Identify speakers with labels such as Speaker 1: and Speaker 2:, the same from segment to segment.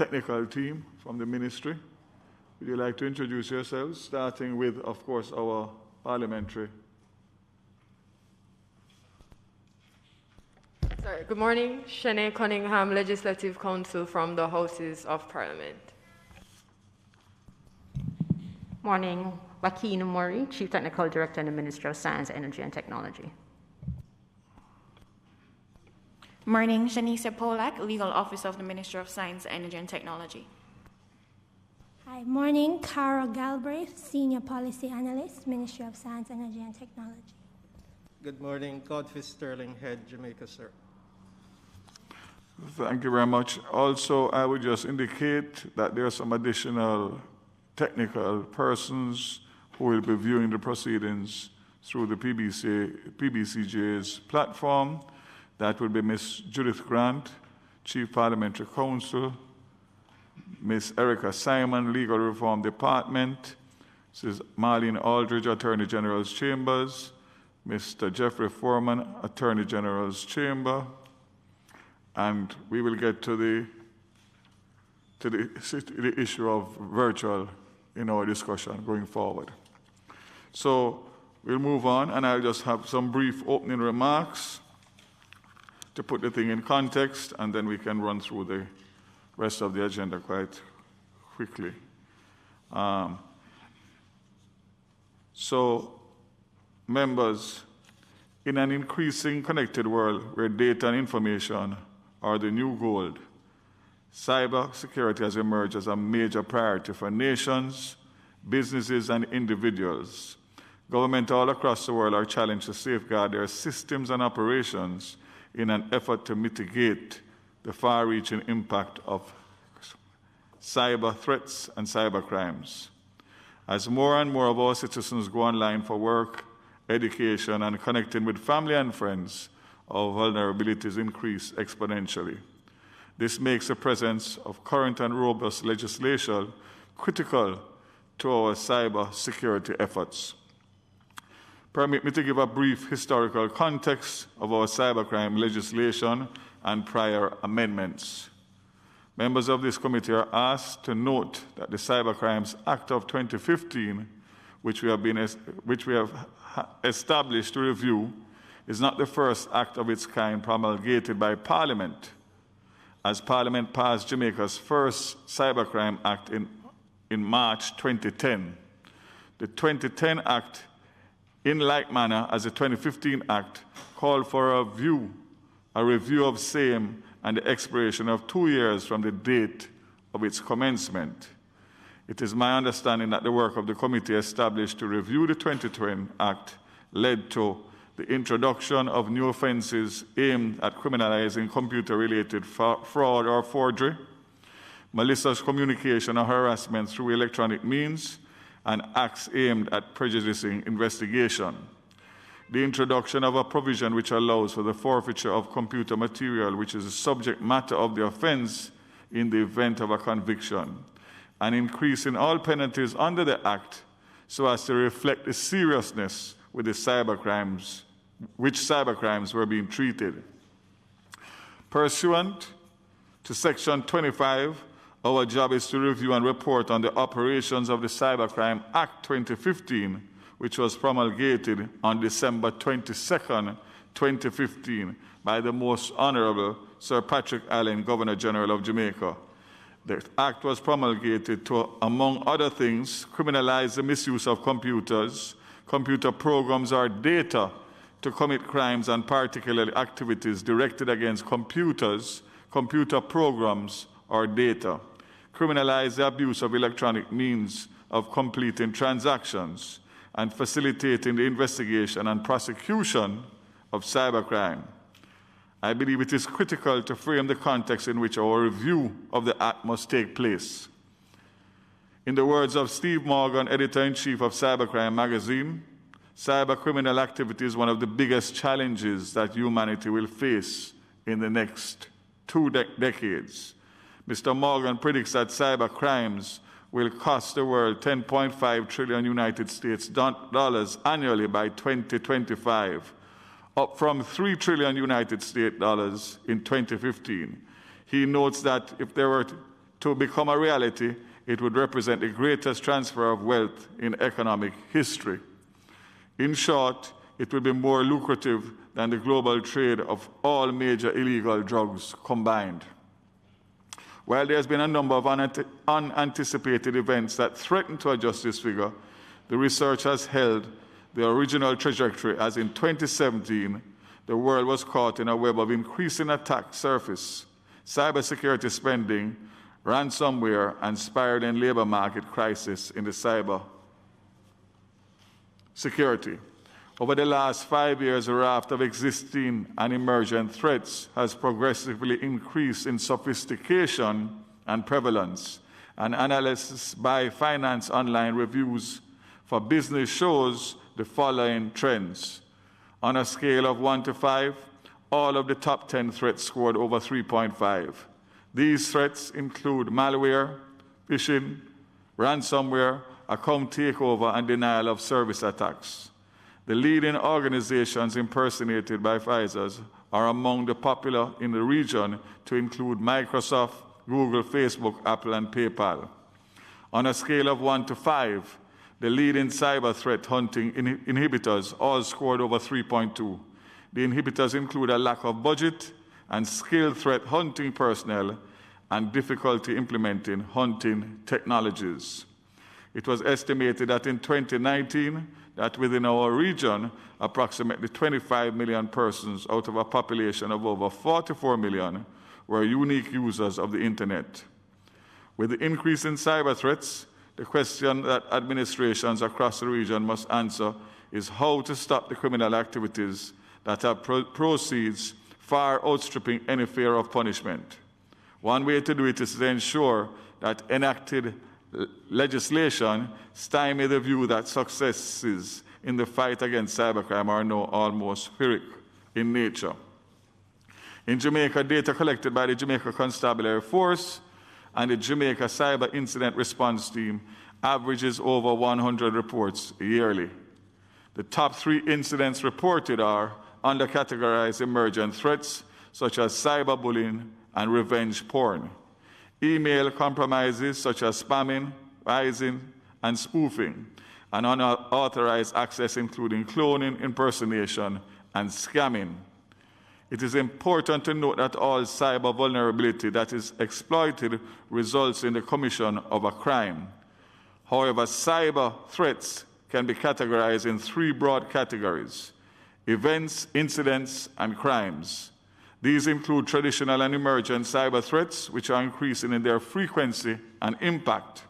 Speaker 1: technical team from the ministry. Would you like to introduce yourselves, starting with, of course, our parliamentary?
Speaker 2: Sorry, good morning. Shanae Cunningham, Legislative Counsel from the Houses of Parliament.
Speaker 3: Morning. Joaquin Murray, Chief Technical Director in the Ministry of Science, Energy and Technology.
Speaker 4: Morning. Janice Polak, Legal Officer of the Ministry of Science, Energy and Technology.
Speaker 5: Hi, morning. Carol Galbraith, Senior Policy Analyst, Ministry of Science, Energy and Technology.
Speaker 6: Good morning. Godfrey Sterling, Head, Jamaica, sir.
Speaker 1: Thank you very much. Also, I would just indicate that there are some additional technical persons who will be viewing the proceedings through the PBCJ's platform. That will be Ms. Judith Grant, Chief Parliamentary Counsel, Ms. Erica Simon, Legal Reform Department, Mrs. Marlene Aldridge, Attorney General's Chambers, Mr. Jeffrey Foreman, Attorney General's Chamber, and we will get to the issue of virtual in our discussion going forward. So we'll move on, and I'll just have some brief opening remarks to put the thing in context, and then we can run through the rest of the agenda quite quickly. So, members, in an increasing connected world where data and information are the new gold, cyber security has emerged as a major priority for nations, businesses, and individuals. Governments all across the world are challenged to safeguard their systems and operations in an effort to mitigate the far-reaching impact of cyber threats and cyber crimes. As more and more of our citizens go online for work, education, and connecting with family and friends, our vulnerabilities increase exponentially. This makes the presence of current and robust legislation critical to our cyber security efforts. Permit me to give a brief historical context of our cybercrime legislation and prior amendments. Members of this committee are asked to note that the Cybercrimes Act of 2015, which we have established to review, is not the first act of its kind promulgated by Parliament, as Parliament passed Jamaica's first Cybercrime Act in March 2010. The 2010 Act, in like manner as the 2015 Act, called for a review of same and the expiration of 2 years from the date of its commencement. It is my understanding that the work of the committee established to review the 2020 Act led to the introduction of new offenses aimed at criminalizing computer-related fraud or forgery, malicious communication or harassment through electronic means, and acts aimed at prejudicing investigation. The introduction of a provision which allows for the forfeiture of computer material which is the subject matter of the offense in the event of a conviction, and increasing all penalties under the Act so as to reflect the seriousness with the cybercrimes were being treated. Pursuant to Section 25, our job is to review and report on the operations of the Cybercrime Act 2015, which was promulgated on December 22nd, 2015, by the Most Honorable Sir Patrick Allen, Governor General of Jamaica. The Act was promulgated to, among other things, criminalize the misuse of computers, computer programs, or data to commit crimes and particularly activities directed against computers, computer programs, or data. Criminalize the abuse of electronic means of completing transactions and facilitating the investigation and prosecution of cybercrime. I believe it is critical to frame the context in which our review of the Act must take place. In the words of Steve Morgan, Editor-in-Chief of Cybercrime magazine, cybercriminal activity is one of the biggest challenges that humanity will face in the next 2 decades. Mr. Morgan predicts that cybercrimes will cost the world $10.5 trillion United States dollars annually by 2025, up from $3 trillion United States dollars in 2015. He notes that if there were to become a reality, it would represent the greatest transfer of wealth in economic history. In short, it will be more lucrative than the global trade of all major illegal drugs combined. While there has been a number of unanticipated events that threaten to adjust this figure, the research has held the original trajectory, as in 2017, the world was caught in a web of increasing attack surface, cybersecurity spending, ransomware, and spiraling labor market crisis in the cyber security. Over the last 5 years, a raft of existing and emergent threats has progressively increased in sophistication and prevalence. An analysis by Finance Online Reviews for Business shows the following trends. On a scale of 1 to 5, all of the top 10 threats scored over 3.5. These threats include malware, phishing, ransomware, account takeover, and denial of service attacks. The leading organizations impersonated by Pfizer are among the popular in the region, to include Microsoft, Google, Facebook, Apple, and PayPal. On a scale of 1 to 5, the leading cyber threat hunting inhibitors all scored over 3.2. The inhibitors include a lack of budget and skilled threat hunting personnel and difficulty implementing hunting technologies. It was estimated that in 2019, that within our region, approximately 25 million persons out of a population of over 44 million were unique users of the internet. With the increase in cyber threats, the question that administrations across the region must answer is how to stop the criminal activities that have proceeds far outstripping any fear of punishment. One way to do it is to ensure that enacted legislation stymie the view that successes in the fight against cybercrime are now almost Pyrrhic in nature. In Jamaica, data collected by the Jamaica Constabulary Force and the Jamaica Cyber Incident Response Team averages over 100 reports yearly. The top 3 incidents reported are under-categorized emergent threats such as cyberbullying and revenge porn, email compromises such as spamming, phishing, and spoofing, and unauthorized access including cloning, impersonation, and scamming. It is important to note that all cyber vulnerability that is exploited results in the commission of a crime. However, cyber threats can be categorized in 3 broad categories: events, incidents, and crimes. These include traditional and emergent cyber threats, which are increasing in their frequency and impact.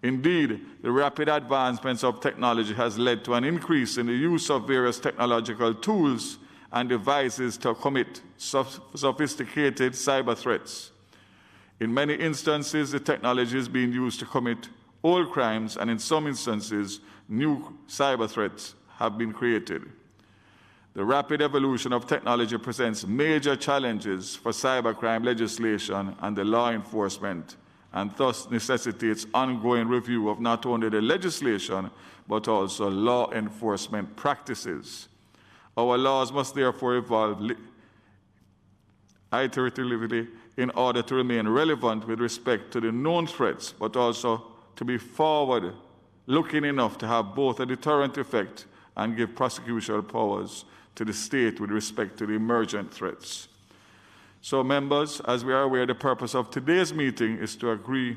Speaker 1: Indeed, the rapid advancements of technology has led to an increase in the use of various technological tools and devices to commit sophisticated cyber threats. In many instances, the technology is being used to commit old crimes, and in some instances, new cyber threats have been created. The rapid evolution of technology presents major challenges for cybercrime legislation and the law enforcement, and thus necessitates ongoing review of not only the legislation, but also law enforcement practices. Our laws must therefore evolve iteratively in order to remain relevant with respect to the known threats, but also to be forward-looking enough to have both a deterrent effect and give prosecutorial powers to the state with respect to the emergent threats. So, members, as we are aware, the purpose of today's meeting is to agree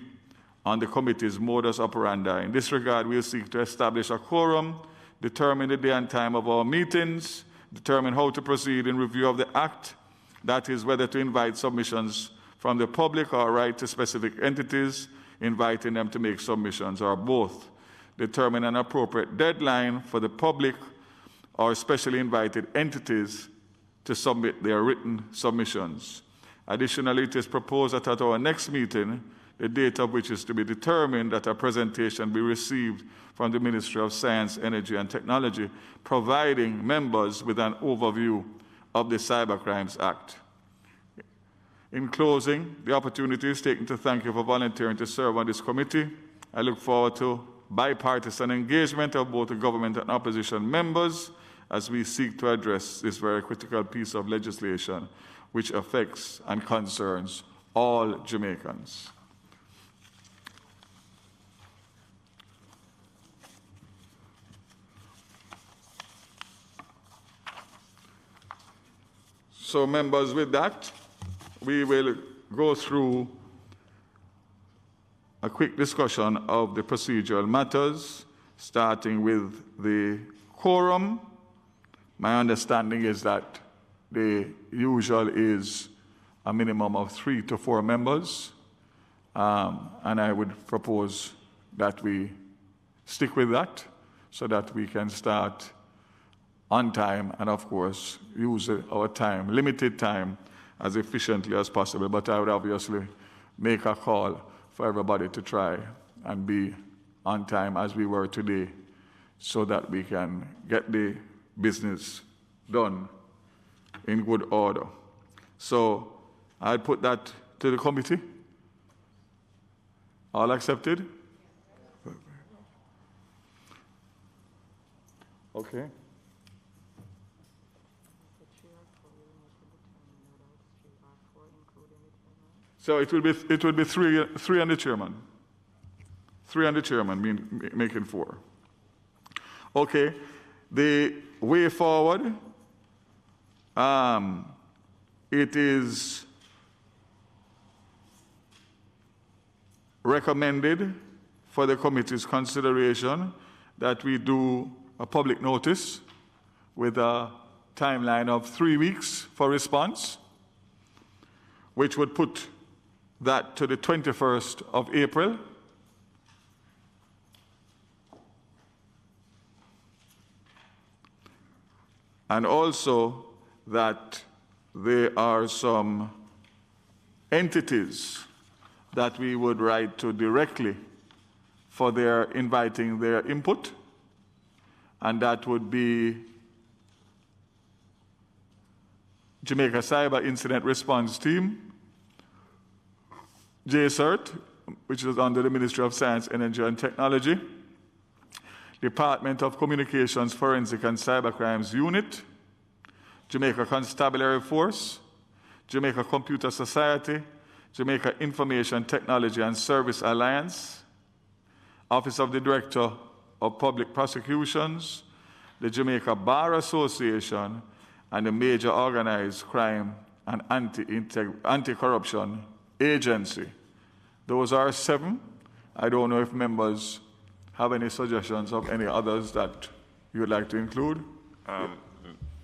Speaker 1: on the committee's modus operandi. In this regard, we'll seek to establish a quorum, determine the day and time of our meetings, determine how to proceed in review of the Act, that is, whether to invite submissions from the public or write to specific entities, inviting them to make submissions, or both, determine an appropriate deadline for the public or specially invited entities to submit their written submissions. Additionally, it is proposed that at our next meeting, the date of which is to be determined, that a presentation be received from the Ministry of Science, Energy, and Technology, providing members with an overview of the Cybercrimes Act. In closing, the opportunity is taken to thank you for volunteering to serve on this committee. I look forward to bipartisan engagement of both the government and opposition members as we seek to address this very critical piece of legislation which affects and concerns all Jamaicans. So members, with that, we will go through a quick discussion of the procedural matters, starting with the quorum. My understanding is that the usual is a minimum of 3 to 4 members, and I would propose that we stick with that so that we can start on time and, of course, use our time, limited time, as efficiently as possible. But I would obviously make a call for everybody to try and be on time as we were today so that we can get the business done in good order. So I'll put that to the committee. All accepted? Okay. So it will be three and the chairman. 3 and the chairman, making 4. Okay. The way forward, it is recommended for the committee's consideration that we do a public notice with a timeline of 3 weeks for response, which would put that to the 21st of April. And also that there are some entities that we would write to directly for their inviting their input, and that would be Jamaica Cyber Incident Response Team, JCERT, which is under the Ministry of Science, Energy and Technology, Department of Communications Forensic and Cybercrimes Unit, Jamaica Constabulary Force, Jamaica Computer Society, Jamaica Information Technology and Service Alliance, Office of the Director of Public Prosecutions, the Jamaica Bar Association, and the Major Organized Crime and Anti-Corruption Agency. Those are 7. I don't know if members have any suggestions of any others that you would like to include.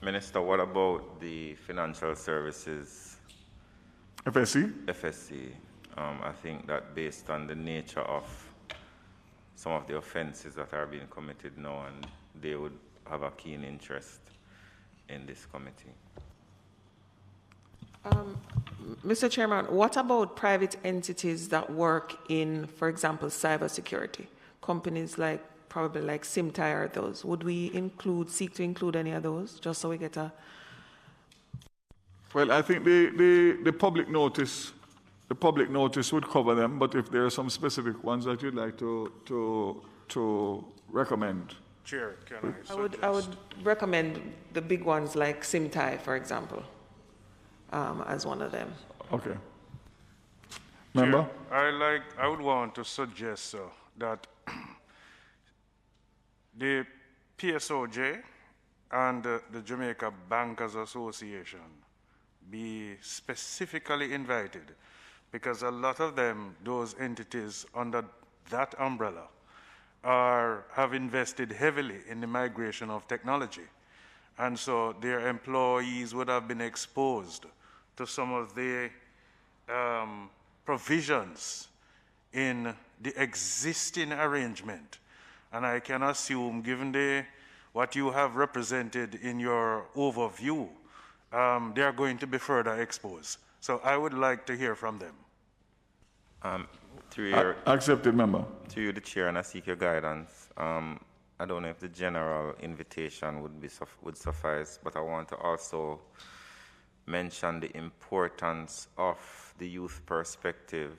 Speaker 7: Minister, what about the financial services?
Speaker 1: FSC?
Speaker 7: FSC. I think that based on the nature of some of the offenses that are being committed now, and they would have a keen interest in this committee.
Speaker 8: Mr. Chairman, what about private entities that work in, for example, cybersecurity? Companies like, probably like SimTi or those. Would we seek to include any of those, just so we get a...
Speaker 1: Well, I think the public notice would cover them, but if there are some specific ones that you'd like to recommend.
Speaker 9: Chair, can
Speaker 8: I would recommend the big ones like SimTi, for example, as one of them.
Speaker 1: Okay. Member?
Speaker 9: Chair, I would want to suggest that the PSOJ and the Jamaica Bankers Association be specifically invited, because a lot of them, those entities under that umbrella, have invested heavily in the migration of technology. And so their employees would have been exposed to some of the provisions in the existing arrangement. And I can assume, given what you have represented in your overview, they are going to be further exposed. So I would like to hear from them.
Speaker 1: Accepted, member.
Speaker 7: To you, the chair, and I seek your guidance. I don't know if the general invitation would suffice, but I want to also mention the importance of the youth perspective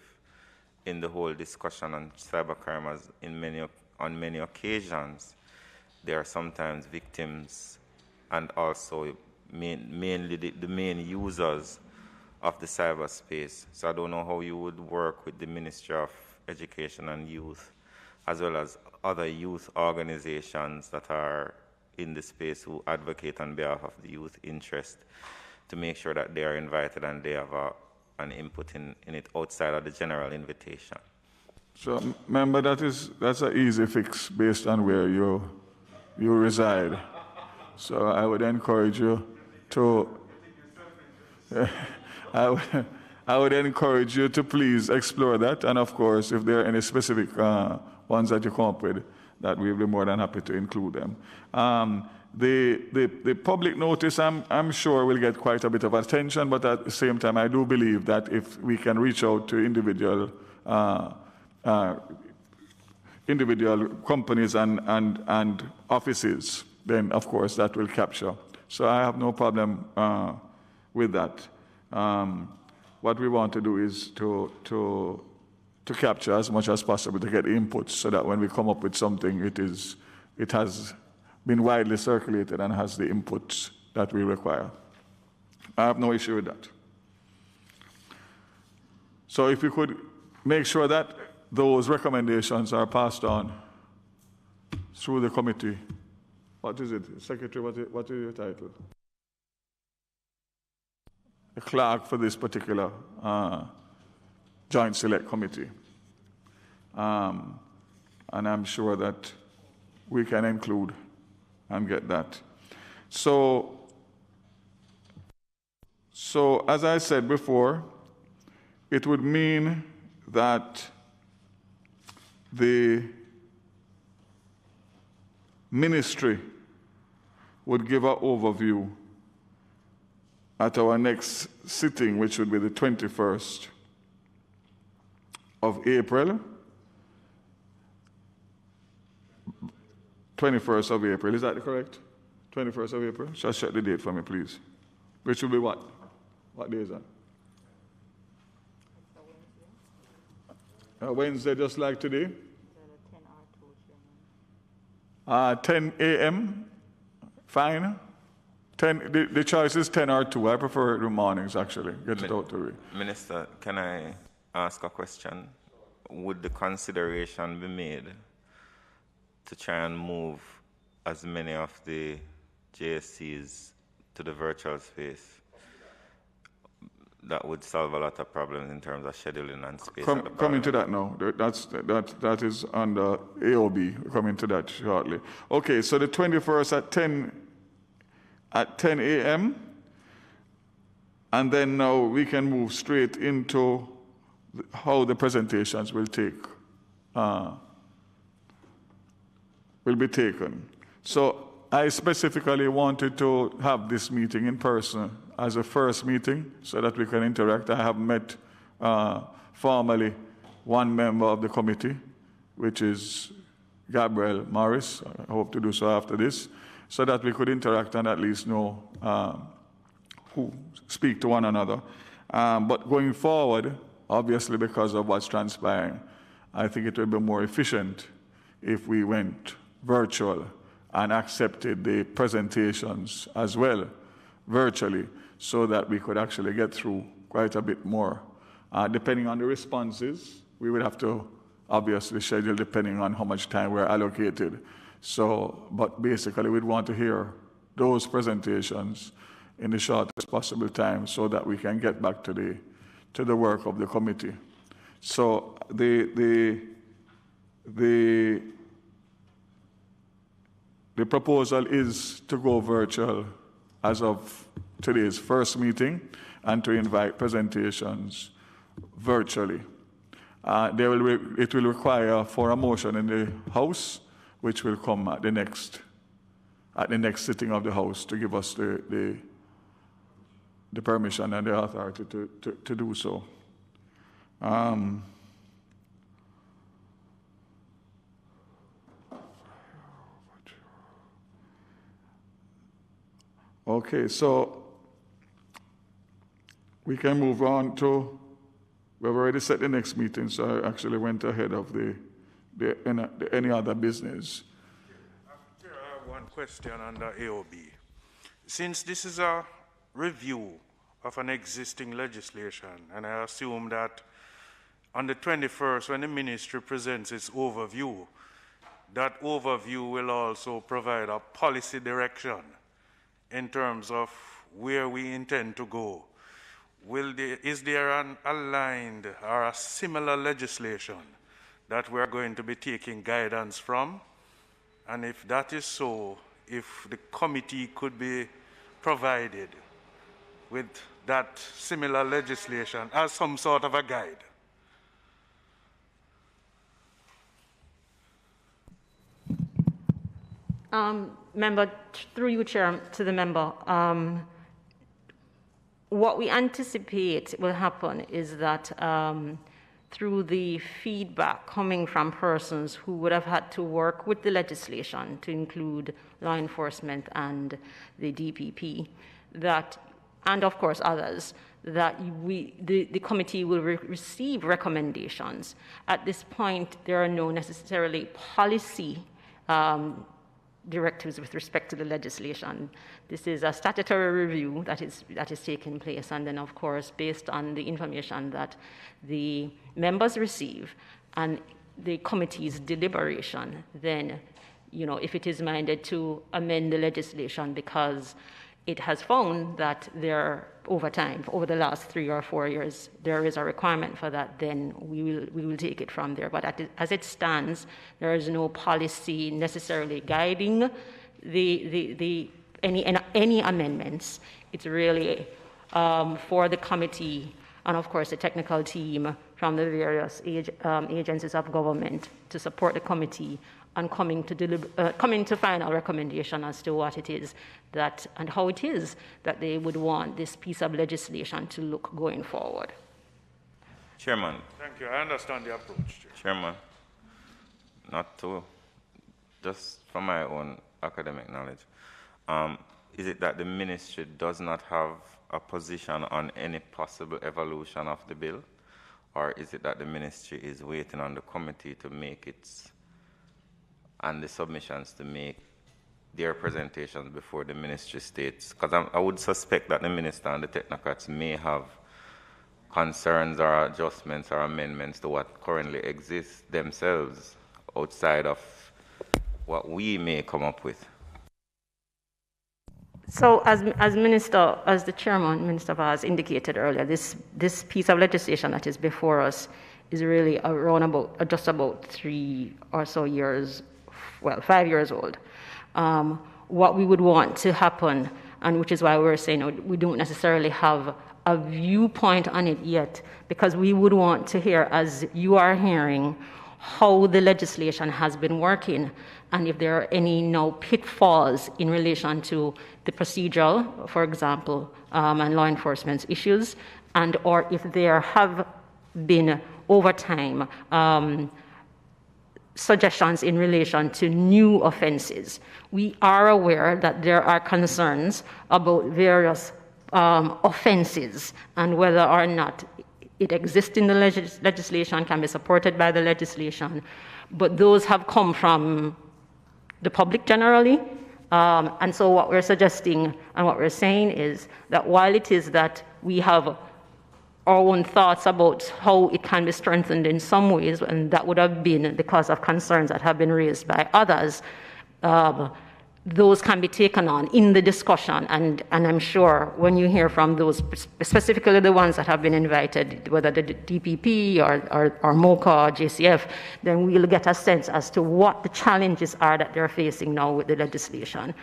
Speaker 7: in the whole discussion on cybercrime, as on many occasions they are sometimes victims and also mainly the main users of the cyberspace. So I don't know how you would work with the Ministry of Education and Youth, as well as other youth organizations that are in the space who advocate on behalf of the youth interest, to make sure that they are invited and they have an input in it outside of the general invitation.
Speaker 1: So, member, that's an easy fix based on where you reside. So I would encourage you to. I would encourage you to please explore that, and of course, if there are any specific ones that you come up with, that we'll be more than happy to include them. The public notice, I'm sure, will get quite a bit of attention, but at the same time, I do believe that if we can reach out to individual companies and offices, then of course that will capture. So I have no problem with that. What we want to do is to capture as much as possible, to get inputs, so that when we come up with something, it has been widely circulated and has the inputs that we require. I have no issue with that. So if you could make sure that those recommendations are passed on through the committee. What is it? Secretary, what is your title? The clerk for this particular Joint Select Committee. And I'm sure that we can include and get that. So as I said before, it would mean that the ministry would give an overview at our next sitting, which would be the 21st of April. 21st of April, is that correct? 21st of April? Just check the date for me, please. Which will be what? What day is that? Wednesday, just like today. 10 a.m. Fine. 10. The choice is 10 or 2. I prefer it in the mornings, actually. Get it out to me.
Speaker 7: Minister, can I ask a question? Would the consideration be made to try and move as many of the JSCs to the virtual space? That would solve a lot of problems in terms of scheduling and space.
Speaker 1: Coming to that now. That is under AOB. We're coming to that shortly. Okay, so the 21st at 10 a.m. And then now we can move straight into how the presentations will be taken. So I specifically wanted to have this meeting in person as a first meeting so that we can interact. I have met formally one member of the committee, which is Gabriel Morris. I hope to do so after this, so that we could interact and at least know who speak to one another. But going forward, obviously because of what's transpiring, I think it will be more efficient if we went virtual and accepted the presentations as well virtually, so that we could actually get through quite a bit more. Depending on the responses, we would have to obviously schedule depending on how much time we're allocated. So, but basically we'd want to hear those presentations in the shortest possible time so that we can get back to the work of the committee. So the proposal is to go virtual as of today's first meeting and to invite presentations virtually. It will require for a motion in the House, which will come at the next sitting of the House to give us the permission and the authority to do so. Okay, so we can move on to, we've already set the next meeting, so I actually went ahead of any other business.
Speaker 9: I have one question under AOB. Since this is a review of an existing legislation, and I assume that on the 21st, when the ministry presents its overview, that overview will also provide a policy direction in terms of where we intend to go, is there an aligned or a similar legislation that we're going to be taking guidance from? And if that is so, if the committee could be provided with that similar legislation as some sort of a guide.
Speaker 3: Member, through you, Chair, to the member, what we anticipate will happen is that through the feedback coming from persons who would have had to work with the legislation, to include law enforcement and the DPP, that, and of course others, that the committee will receive recommendations. At this point, there are no necessarily policy directives with respect to the legislation. This is a statutory review that is taking place, and then of course, based on the information that the members receive and the committee's deliberation, then, you know, if it is minded to amend the legislation because it has found that there, over time, over the last 3 or 4 years, there is a requirement for that, then we will take it from there. But as it stands, there is no policy necessarily guiding any amendments. It's really for the committee and, of course, the technical team from the various agencies of government to support the committee and coming to final recommendation as to what it is that and how it is that they would want this piece of legislation to look going forward.
Speaker 7: Chairman.
Speaker 9: Thank you. I understand the approach, Chair.
Speaker 7: Chairman, not to, just from my own academic knowledge, is it that the ministry does not have a position on any possible evolution of the bill? Or is it that the ministry is waiting on the committee to make its and the submissions to make their presentations before the ministry states? Because I would suspect that the minister and the technocrats may have concerns or adjustments or amendments to what currently exists themselves outside of what we may come up with.
Speaker 3: So as the chairman, Minister Vaz, indicated earlier, this piece of legislation that is before us is really around just about 3 or so years, well, 5 years old. What we would want to happen, and which is why we're saying we don't necessarily have a viewpoint on it yet, because we would want to hear, as you are hearing, how the legislation has been working, and if there are any now pitfalls in relation to the procedural, for example, and law enforcement issues, and or if there have been over time suggestions in relation to new offenses. We are aware that there are concerns about various offenses and whether or not it exists in the legislation, can be supported by the legislation, but those have come from the public generally. And so what we're suggesting and what we're saying is that while it is that we have our own thoughts about how it can be strengthened in some ways, and that would have been because of concerns that have been raised by others, those can be taken on in the discussion, and I'm sure when you hear from those, specifically the ones that have been invited, whether the DPP or MOCA or JCF, then we'll get a sense as to what the challenges are that they're facing now with the legislation.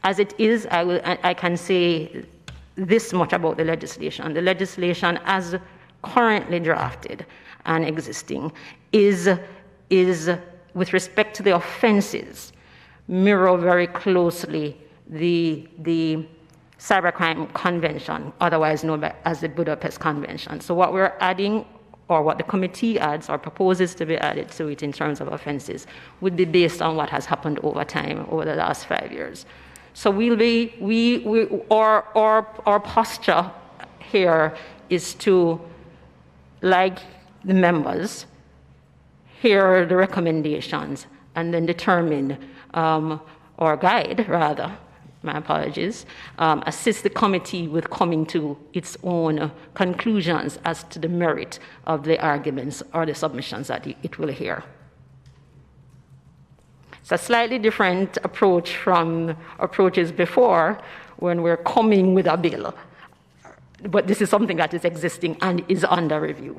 Speaker 3: As it is, I can say this much about the legislation. The legislation as currently drafted and existing is with respect to the offenses, mirror very closely the Cybercrime Convention, otherwise known as the Budapest Convention. So what we're adding, or what the committee adds or proposes to be added to it in terms of offenses, would be based on what has happened over time, over the last 5 years. So our posture here is to, like the members, hear the recommendations and then determine, or guide rather, my apologies, assist the committee with coming to its own conclusions as to the merit of the arguments or the submissions that it will hear. It's a slightly different approach from approaches before, when we're coming with a bill. But this is something that is existing and is under review.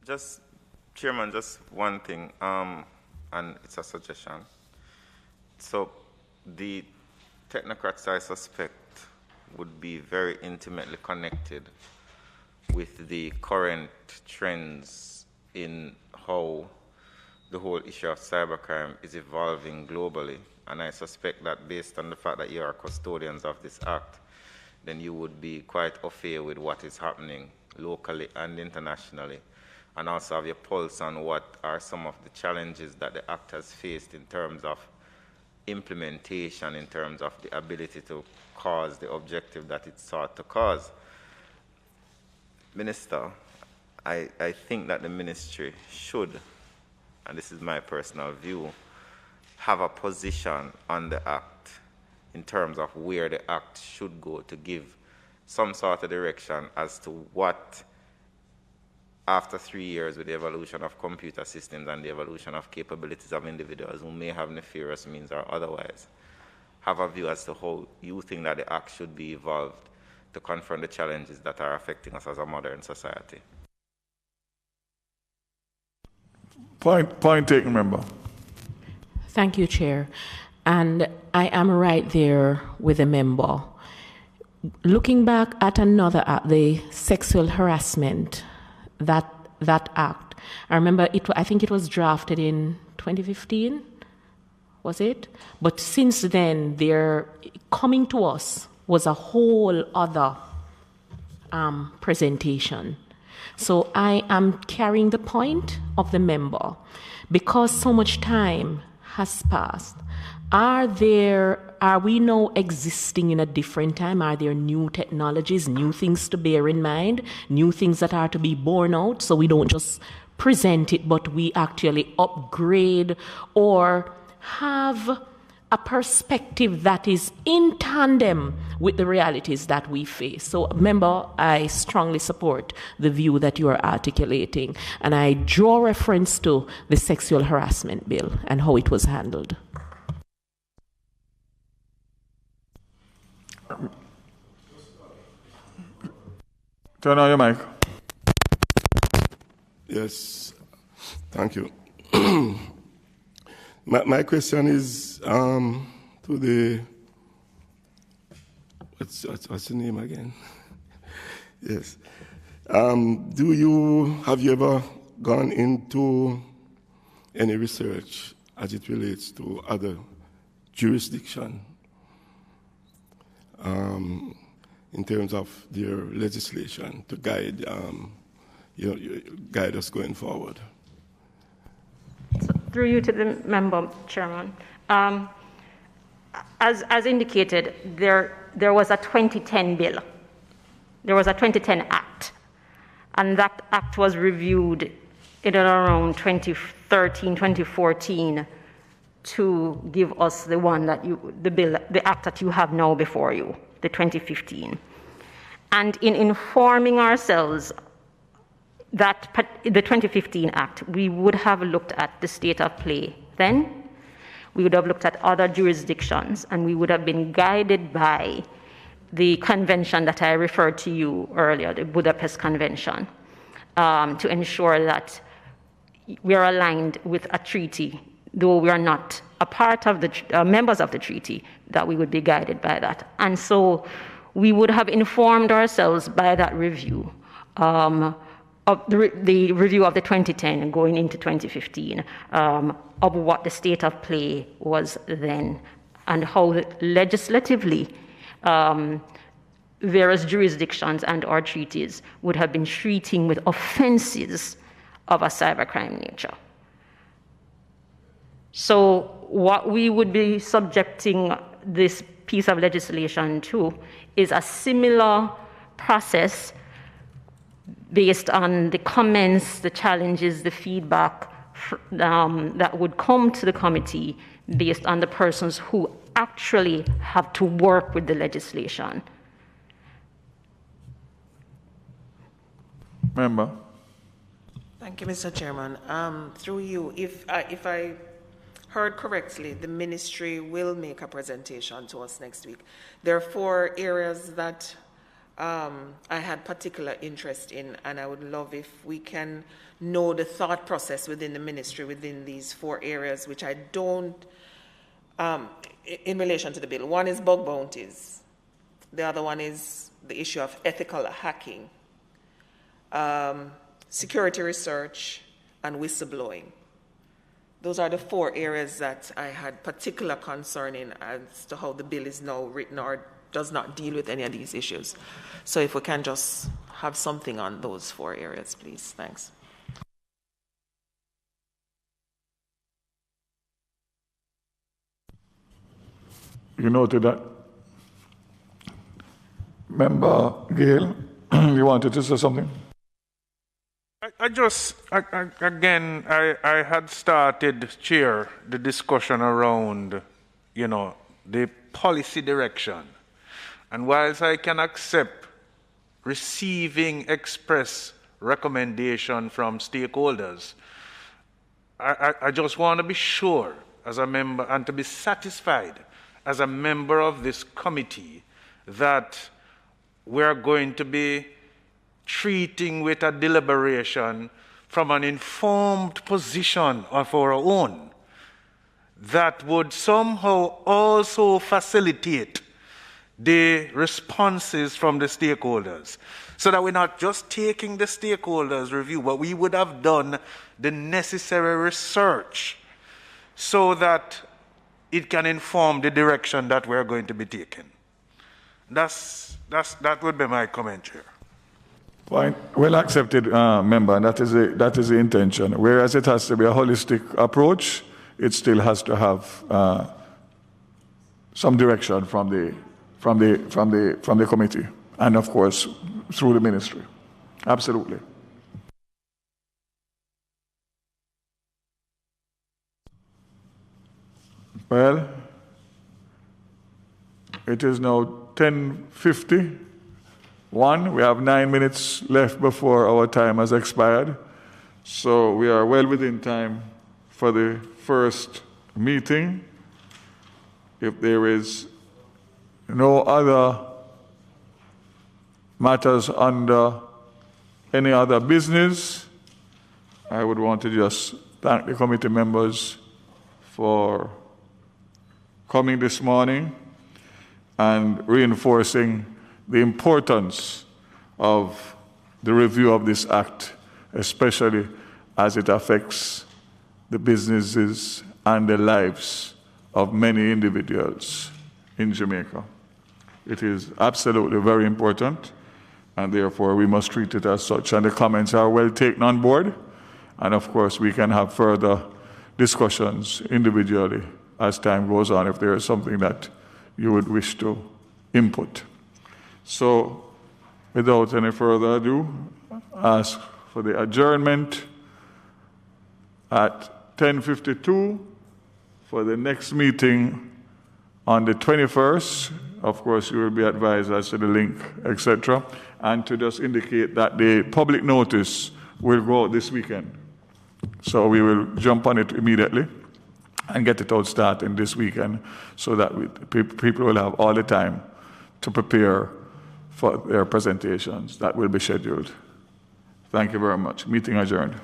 Speaker 7: Just, Chairman, just one thing, and it's a suggestion. So the technocrats I suspect would be very intimately connected with the current trends in how the whole issue of cybercrime is evolving globally. And I suspect that based on the fact that you are custodians of this act, then you would be quite au fait with what is happening locally and internationally, and also have your pulse on what are some of the challenges that the act has faced in terms of implementation, in terms of the ability to cause the objective that it sought to cause. Minister, I think that the ministry should, and this is my personal view, have a position on the act in terms of where the act should go, to give some sort of direction as to what, after 3 years with the evolution of computer systems and the evolution of capabilities of individuals who may have nefarious means or otherwise, have a view as to how you think that the act should be evolved to confront the challenges that are affecting us as a modern society.
Speaker 1: Point taken, member.
Speaker 10: Thank you, Chair. And I am right there with the member. Looking back at another act, the sexual harassment, that act, I remember I think it was drafted in 2015, was it? But since then, coming to us was a whole other presentation. So I am carrying the point of the member, because so much time has passed. Are we now existing in a different time? Are there new technologies, new things to bear in mind, new things that are to be borne out, so we don't just present it, but we actually upgrade or have a perspective that is in tandem with the realities that we face? So, member, I strongly support the view that you are articulating, and I draw reference to the sexual harassment bill and how it was handled.
Speaker 1: Turn on your mic.
Speaker 11: Yes, thank you. My question is to the, what's the name again? Yes. Have you ever gone into any research as it relates to other jurisdictions in terms of their legislation to guide guide us going forward?
Speaker 3: So, through you to the member, Chairman. As indicated, there was a 2010 bill. There was a 2010 act, and that act was reviewed in and around 2013, 2014 to give us the one that the act that you have now before you, the 2015. And in informing ourselves that the 2015 Act, we would have looked at the state of play then, we would have looked at other jurisdictions, and we would have been guided by the convention that I referred to you earlier, the Budapest Convention, to ensure that we are aligned with a treaty, though we are not a part of the members of the treaty, that we would be guided by that. And so we would have informed ourselves by that review, of the review of the 2010 and going into 2015, of what the state of play was then, and how legislatively various jurisdictions and or treaties would have been treating with offenses of a cybercrime nature. So what we would be subjecting this piece of legislation to is a similar process based on the comments, the challenges, the feedback that would come to the committee based on the persons who actually have to work with the legislation.
Speaker 1: Member.
Speaker 8: Thank you, Mr. Chairman. Through you, if I heard correctly, the ministry will make a presentation to us next week. There are 4 areas that I had particular interest in, and I would love if we can know the thought process within the ministry within these 4 areas, which I don't, in relation to the bill. One is bug bounties. The other one is the issue of ethical hacking, security research, and whistleblowing. Those are the 4 areas that I had particular concern in as to how the bill is now written or does not deal with any of these issues. So if we can just have something on those 4 areas, please. Thanks.
Speaker 1: You noted that. Member Gail, you wanted to say something?
Speaker 9: Again, I had started, Chair, the discussion around, the policy direction. And whilst I can accept receiving express recommendation from stakeholders, I just want to be sure as a member and to be satisfied as a member of this committee that we're going to be treating with a deliberation from an informed position of our own that would somehow also facilitate the responses from the stakeholders, so that we're not just taking the stakeholders' review, but we would have done the necessary research so that it can inform the direction that we're going to be taking. That would be my comment, Chair.
Speaker 1: Fine. Well accepted, member, and that is the intention. Whereas it has to be a holistic approach, it still has to have some direction from the committee, and of course through the ministry. Absolutely. Well, it is now 10:51. We have 9 minutes left before our time has expired. So we are well within time for the first meeting. If there is no other matters under any other business, I would want to just thank the committee members for coming this morning and reinforcing the importance of the review of this act, especially as it affects the businesses and the lives of many individuals in Jamaica. It is absolutely very important, and therefore we must treat it as such. And the comments are well taken on board, and of course we can have further discussions individually as time goes on if there is something that you would wish to input. So, without any further ado, ask for the adjournment at 10:52 for the next meeting on the 21st. Of course, you will be advised as to the link, etc. And to just indicate that the public notice will go out this weekend. So we will jump on it immediately and get it out starting this weekend so that people will have all the time to prepare for their presentations that will be scheduled. Thank you very much. Meeting adjourned.